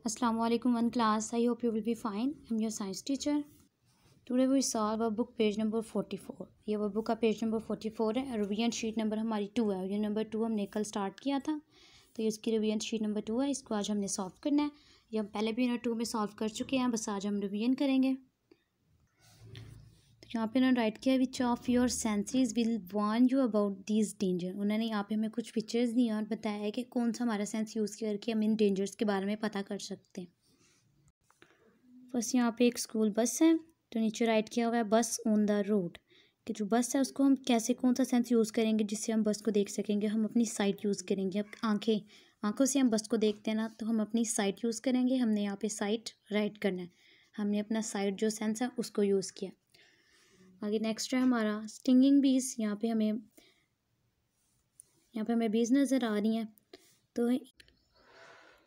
Assalamu alaikum one class. I hope you will be fine. I'm your science teacher. Today we solve a book page number 44. ये वो book का page number 44 है। Revision sheet number हमारी 2 है। Revision number 2 हमने कल start किया था, तो ये इसकी रिवीजन शीट नंबर 2 है। इसको आज हमने सॉल्व करना है। ये हम पहले भी यूनिट 2 में सॉल्व कर चुके हैं, बस आज हम रिवीजन करेंगे। तो यहाँ पे उन्होंने राइट किया, which of your senses will warn you about this danger. उन्होंने यहाँ पे हमें कुछ पिक्चर्स दी और बताया है कि कौन सा हमारा सेंस यूज़ करके हम इन डेंजर्स के बारे में पता कर सकते हैं। फर्स्ट यहाँ पे एक स्कूल बस है, तो नीचे राइट किया हुआ है बस ऑन द रोड, कि जो बस है उसको हम कैसे कौन सा सेंस यूज़ करेंगे जिससे हम बस को देख सकेंगे। हम अपनी साइट यूज़ करेंगे। अब आंखों से हम बस को देखते हैं ना, तो हम अपनी साइट यूज़ करेंगे। हमने यहाँ पे साइट राइट करना है। हमने अपना साइट जो सेंस है उसको यूज़ किया। आगे नेक्स्ट है हमारा स्टिंगिंग बीज। यहाँ पे हमें बीज नज़र आ रही हैं, तो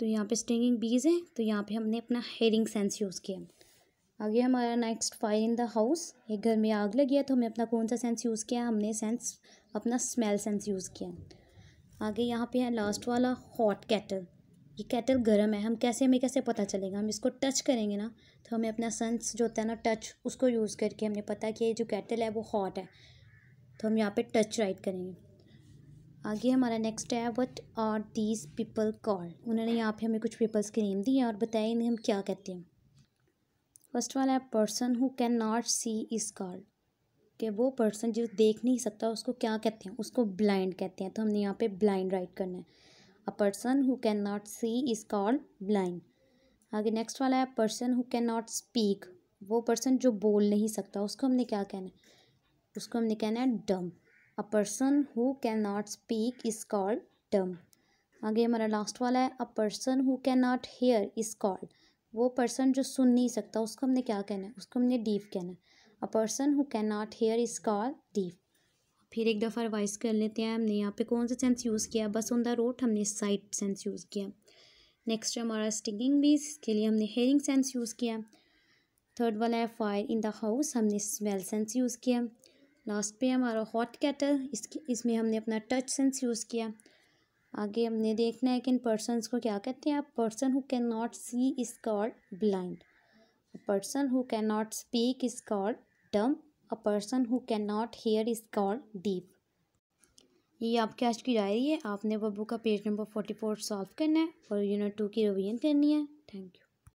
यहाँ पे स्टिंगिंग बीज है, तो यहाँ पे हमने अपना हेयरिंग सेंस यूज़ किया। आगे हमारा next fire in the house. एक घर में आग लगी है, तो हमने अपना कौन सा सेंस यूज़ किया? हमने अपना स्मेल सेंस यूज़ किया। आगे यहाँ पे है लास्ट वाला हॉट कैटल। ये कैटल गर्म है, हमें कैसे पता चलेगा? हम इसको टच करेंगे ना, तो हमें अपना सेंस जो होता है ना टच, उसको यूज़ करके हमने पता कि ये जो कैटल है वो हॉट है, तो हम यहाँ पे टच राइट करेंगे। आगे हमारा नेक्स्ट है what are these people called. उन्होंने यहाँ पे हमें कुछ पीपल्स के नेम दिए और बताया इन्हें हम क्या कहते हैं। फर्स्ट वाला है person who can not see is called, कि वो पर्सन जो देख नहीं सकता उसको क्या कहते हैं? उसको ब्लाइंड कहते हैं, तो हमने यहाँ पे ब्लाइंड राइट करना है। A person who can not see is called blind. आगे नेक्स्ट वाला है person who can not speak. वो पर्सन जो बोल नहीं सकता उसको हमने क्या कहना है? उसको हमने कहना है डम। A person who can not speak is called डम। आगे हमारा लास्ट वाला है a person who can not hear is called. वो पर्सन जो सुन नहीं सकता उसको हमने क्या कहना है? उसको हमने डीफ कहना है। A person who can not hear is called deaf. फिर एक दफ़ा रिवाइज कर लेते हैं। हमने यहाँ पे कौन सा सेंस यूज़ किया? बस ऑन द रोड हमने साइट सेंस यूज़ किया। नेक्स्ट है हमारा स्टिंगिंग बीज, के लिए हमने हेयरिंग सेंस यूज़ किया। थर्ड वाला है फायर इन द हाउस, हमने स्मेल सेंस यूज़ किया। लास्ट पे हमारा हॉट कैटल, इसमें हमने अपना टच सेंस यूज़ किया। आगे हमने देखना है कि इन पर्सनस को क्या कहते हैं। Person who can not see is called blind. A person who can not speak is called dumb. A person who can not hear is called deaf. ये आपकी आज की डायरी है। आपने वो बुक का पेज नंबर 44 सॉल्व करना है और यूनिट 2 की रिवीजन करनी है। Thank you.